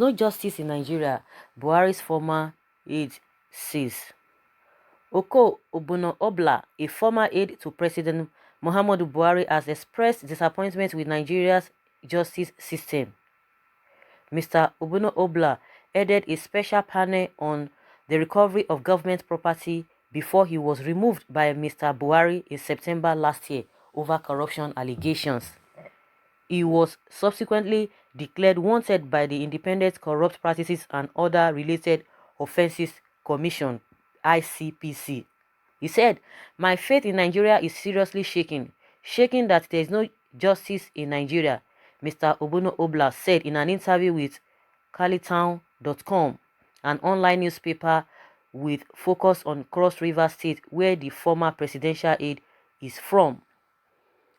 no justice in Nigeria, Buhari's former aide says. Oko Obla, a former aide to President Muhammadu Buhari, has expressed disappointment with Nigeria's justice system. Mr. Obla headed a special panel on the recovery of government property before he was removed by Mr. Buhari in September last year over corruption allegations. He was subsequently declared wanted by the Independent Corrupt Practices and Other Related Offences Commission, ICPC. He said, "My faith in Nigeria is seriously shaken that there is no justice in Nigeria," Mr. Obla said in an interview with Calitown.com, an online newspaper with focus on Cross River State, where the former presidential aide is from.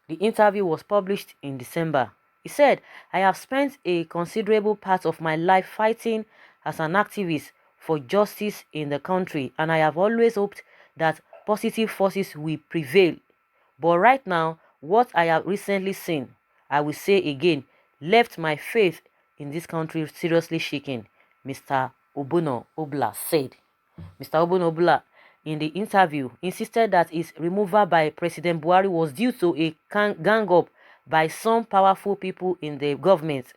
The interview was published in December. He said, "I have spent a considerable part of my life fighting as an activist for justice in the country, and I have always hoped that positive forces will prevail. But right now, what I have recently seen, I will say again, left my faith in this country seriously shaken," Mr. Obla said. Mr. Obla, in the interview, insisted that his removal by President Buhari was due to a gang-up by some powerful people in the government.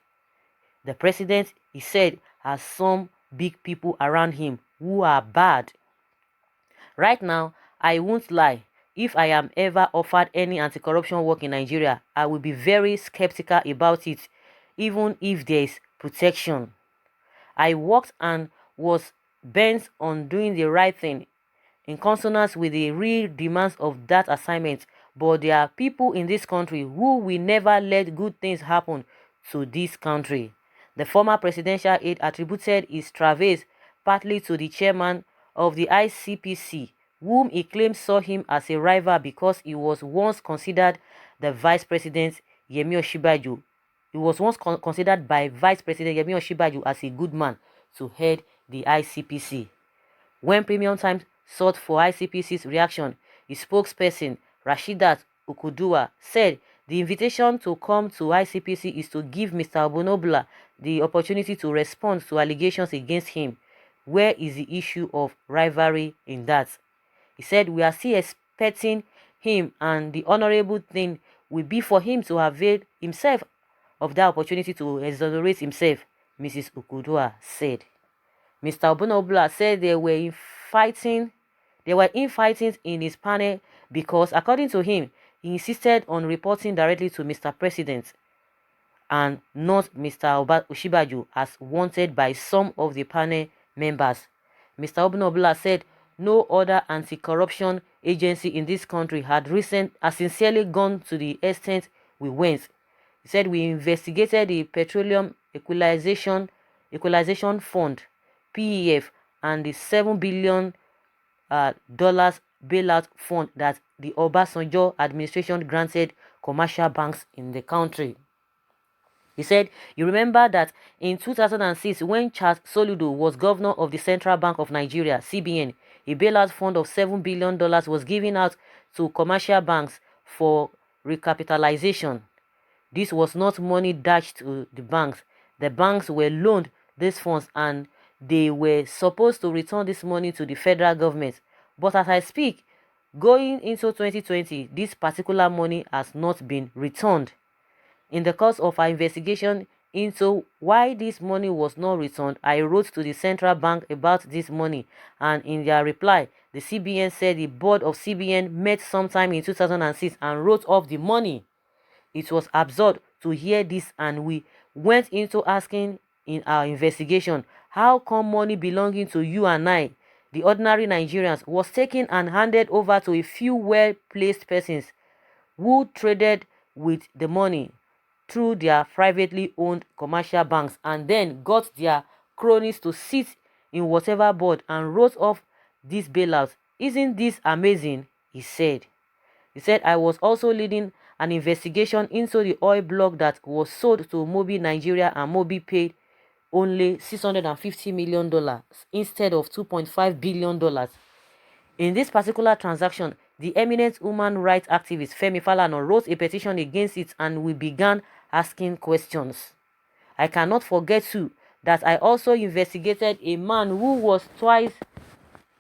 The president, he said, has some big people around him who are bad. "Right now, I won't lie. If I am ever offered any anti-corruption work in Nigeria, I will be very skeptical about it, even if there is protection. I worked and was bent on doing the right thing in consonance with the real demands of that assignment, but there are people in this country who will never let good things happen to this country." The former presidential aide attributed his travails partly to the chairman of the ICPC, whom he claimed saw him as a rival because he was once considered the Vice President Yemi Osinbajo. He was once considered by Vice President Yemi Osinbajo as a good man to head the ICPC. When Premium Times sought for ICPC's reaction, his spokesperson, Rasheedat Okoduwa, said the invitation to come to ICPC is to give Mr. Obla the opportunity to respond to allegations against him. Where is the issue of rivalry in that? He said, "We are still expecting him, and the honorable thing will be for him to avail himself of that opportunity to exonerate himself," Mrs. Okoduwa said. Mr. Obla said there were infighting in his panel because, according to him, he insisted on reporting directly to Mr. President and not Mr. Osinbajo as wanted by some of the panel members. Mr. Obla said no other anti-corruption agency in this country had sincerely gone to the extent we went. He said, "We investigated the Petroleum Equalization Fund, PEF, and the $7 billion bailout fund that the Obasanjo administration granted commercial banks in the country." He said, "You remember that in 2006, when Ç0Soludo was governor of the Central Bank of Nigeria, CBN, a bailout fund of $7 billion was given out to commercial banks for recapitalization. This was not money dashed to the banks. The banks were loaned these funds and they were supposed to return this money to the federal government. But as I speak, going into 2020, this particular money has not been returned. In the course of our investigation into why this money was not returned, I wrote to the central bank about this money, and in their reply, the CBN said the board of CBN met sometime in 2006 and wrote off the money. It was absurd to hear this, and we went into asking in our investigation, how come money belonging to you and I, the ordinary Nigerians, was taken and handed over to a few well-placed persons who traded with the money through their privately owned commercial banks and then got their cronies to sit in whatever board and wrote off these bailouts? Isn't this amazing?" he said. He said, "I was also leading an investigation into the oil block that was sold to Mobil Nigeria, and Mobil paid only $650 million instead of $2.5 billion. In this particular transaction, the eminent human rights activist Femi Falana wrote a petition against it, and we began asking questions. I cannot forget too that I also investigated a man who was twice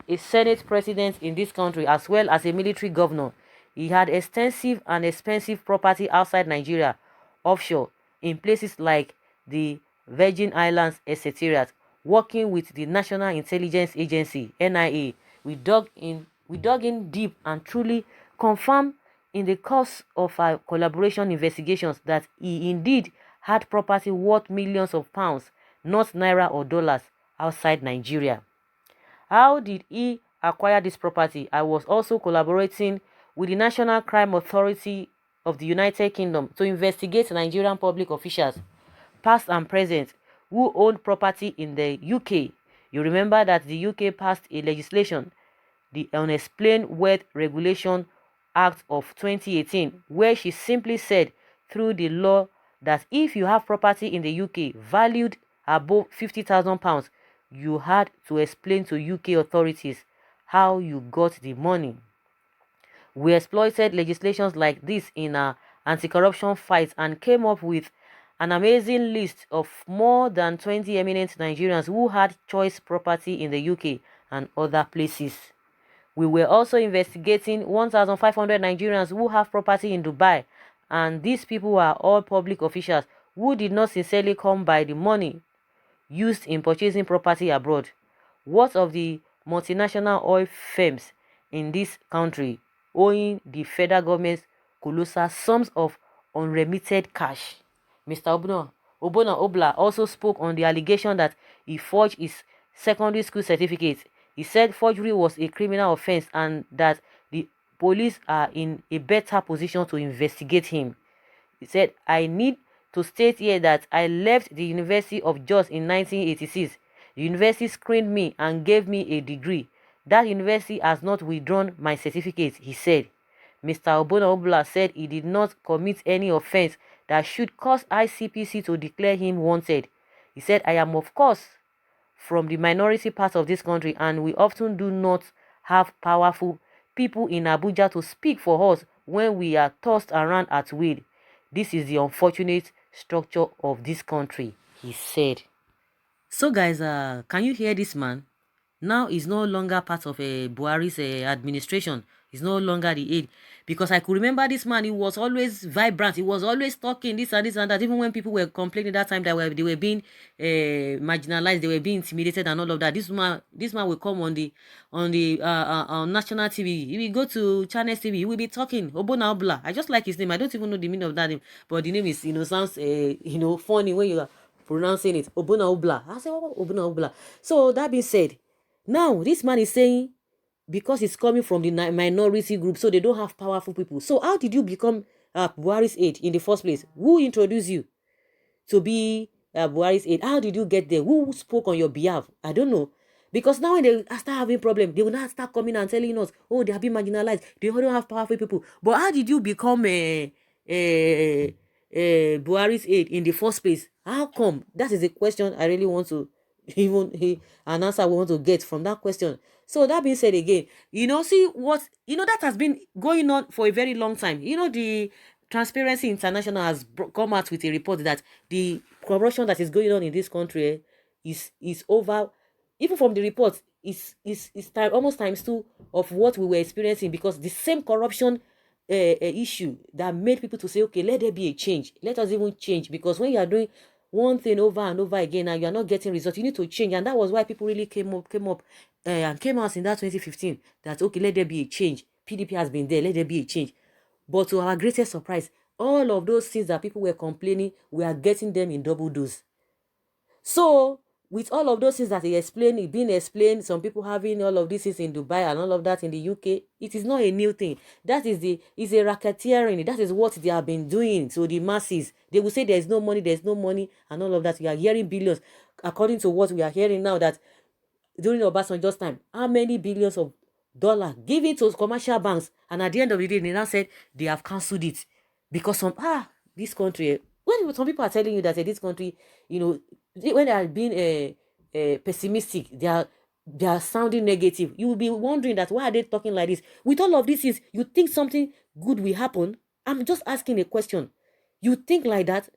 a Senate president in this country as well as a military governor. He had extensive and expensive property outside Nigeria, offshore, in places like the Virgin Islands, etc. Working with the National Intelligence Agency, NIA, we dug in deep and truly confirmed in the course of our collaboration investigations that he indeed had property worth millions of pounds, not naira or dollars, outside Nigeria. How did he acquire this property? I was also collaborating with the National Crime Authority of the United Kingdom to investigate Nigerian public officials, past and present, who owned property in the UK. You remember that the UK passed a legislation, the Unexplained Wealth Regulation Act of 2018, where she simply said through the law that if you have property in the UK valued above £50,000, you had to explain to UK authorities how you got the money. We exploited legislations like this in our anti-corruption fight and came up with an amazing list of more than 20 eminent Nigerians who had choice property in the UK and other places. We were also investigating 1,500 Nigerians who have property in Dubai, and these people are all public officials who did not sincerely come by the money used in purchasing property abroad. What of the multinational oil firms in this country owing the federal government colossal sums of unremitted cash? Mr. Obona Obla also spoke on the allegation that he forged his secondary school certificate. He said forgery was a criminal offense and that the police are in a better position to investigate him. He said, I need to state here that I left the University of Jos in 1986. The university screened me and gave me a degree. That university has not withdrawn my certificate, he said. Mr. Obona Obla said he did not commit any offense that should cause ICPC to declare him wanted. He said, I am of course from the minority part of this country and we often do not have powerful people in Abuja to speak for us when we are tossed around at will. This is the unfortunate structure of this country, he said. So guys, can you hear this man? Now he's no longer part of Buhari's administration. He's no longer the aide. Because I could remember this man, he was always vibrant. He was always talking this and this and that. Even when people were complaining that time that they were being marginalized, they were being intimidated and all of that. This man will come on the national TV. He will go to Channels TV. He will be talking. Obona Obla. I just like his name. I don't even know the meaning of that name. But the name is, sounds, funny when you are pronouncing it. Obona Obla. I said, Obona Obla. So that being said, now this man is saying because he's coming from the minority group, so they don't have powerful people. So how did you become Buhari's aide in the first place? Who introduced you to be Buhari's aide? How did you get there? Who spoke on your behalf? I don't know. Because now when they start having problems, they will not start coming and telling us, oh, they have been marginalized. They don't have powerful people. But how did you become Buhari's aide in the first place? How come? That is a question I really want to an answer we want to get from that question. So that being said again, see what, that has been going on for a very long time. The Transparency International has come out with a report that the corruption that is going on in this country is over, even from the report, is almost times 2 of what we were experiencing, because the same corruption issue that made people to say, okay, let there be a change. Let us even change, because when you are doing one thing over and over again and you are not getting results, you need to change. And that was why people really came out in that 2015 that, okay, let there be a change. PDP has been there, let there be a change. But to our greatest surprise, all of those things that people were complaining, we are getting them in double dose. So with all of those things that being explained, some people having all of these things in Dubai and all of that in the UK, it is not a new thing. That is a racketeering. That is what they have been doing to the masses. They will say there's no money, and all of that. We are hearing billions. According to what we are hearing now, that during Obasanjo's time, how many billions of dollars given to commercial banks, and at the end of the day, they now said they have cancelled it because this country. When some people are telling you that this country, when they are being pessimistic, they are sounding negative. You will be wondering that why are they talking like this? With all of this, you think something good will happen? I'm just asking a question. You think like that?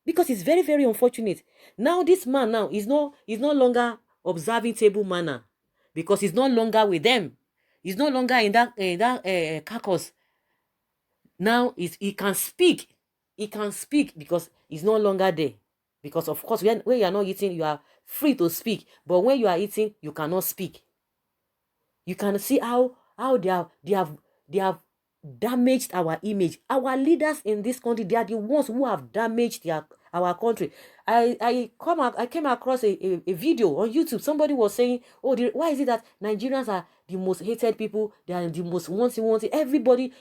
Because it's very, very unfortunate. Now this man now is no longer observing table manner, because he's no longer with them. He's no longer in that caucus. Now he can speak. He can speak because he's no longer there. Because of course, when you are not eating, you are free to speak. But when you are eating, you cannot speak. You can see how they have damaged our image. Our leaders in this country, they are the ones who have damaged our country. I came across a video on YouTube. Somebody was saying, oh, why is it that Nigerians are the most hated people? They are the most wanted. Everybody,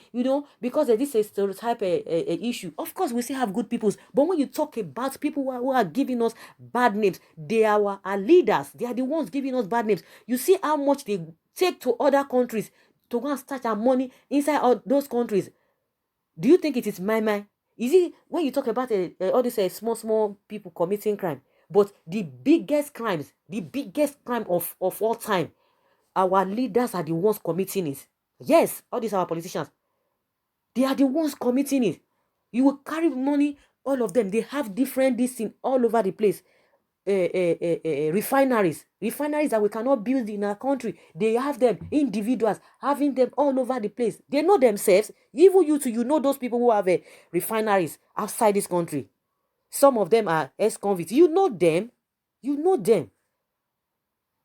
because this is a stereotype issue. Of course, we still have good people. But when you talk about people who are giving us bad names, they are our leaders. They are the ones giving us bad names. You see how much they take to other countries to go and start our money inside all those countries. Do you think it is my? Is it when you talk about all these small people committing crime? But the biggest crime of all time, our leaders are the ones committing it. Yes, all these our politicians, they are the ones committing it. You will carry money, all of them. They have different this thing all over the place. Refineries that we cannot build in our country. They have them, individuals having them all over the place. They know themselves. Even you too, those people who have refineries outside this country. Some of them are ex-convicts. You know them.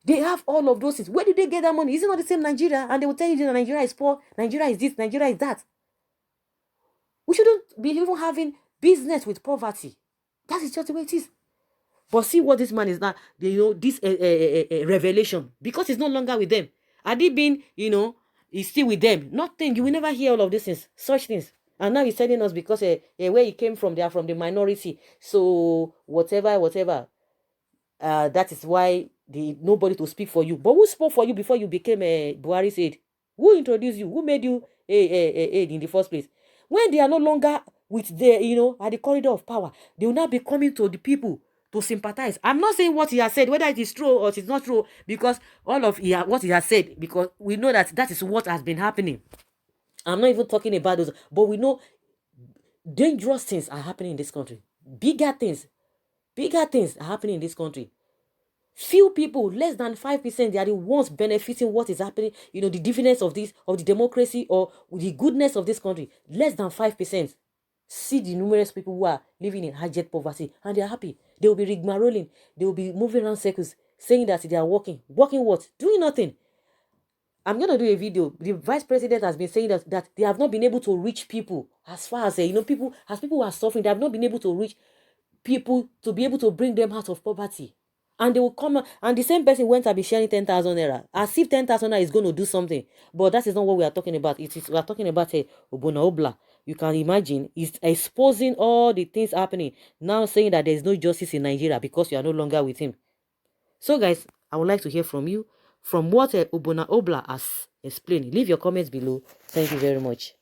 They have all of those things. Where did they get that money? Is it not the same Nigeria? And they will tell you that Nigeria is poor, Nigeria is this, Nigeria is that. We shouldn't be even having business with poverty. That is just the way it is. But see what this man is now, this revelation, because he's no longer with them. Had he been, he's still with them. Nothing. You will never hear all of these things, such things. And now he's telling us because where he came from, they are from the minority. So whatever. That is why nobody to speak for you. But who spoke for you before you became a Buhari's aide? Who introduced you? Who made you aide in the first place? When they are no longer with at the corridor of power, they will now be coming to the people to sympathize. I'm not saying what he has said, whether it is true or it is not true, because all of what he has said, because we know that is what has been happening. I'm not even talking about those, but we know dangerous things are happening in this country. Bigger things are happening in this country. Few people, less than 5%, they are the ones benefiting what is happening, the dividends of the democracy or the goodness of this country. Less than 5%. See the numerous people who are living in abject poverty, and they are happy. They will be rigmaroling. They will be moving around circles, saying that they are working. Working what? Doing nothing. I'm going to do a video. The vice president has been saying that they have not been able to reach people as far as, people who are suffering, they have not been able to reach people to be able to bring them out of poverty. And they will come, and the same person went to be sharing 10,000 naira, as if 10,000 naira is going to do something. But that is not what we are talking about. We are talking about Obona Obla. You can imagine, it's exposing all the things happening, now saying that there is no justice in Nigeria because you are no longer with him. So guys, I would like to hear from you, from what Obona Obla has explained. Leave your comments below. Thank you very much.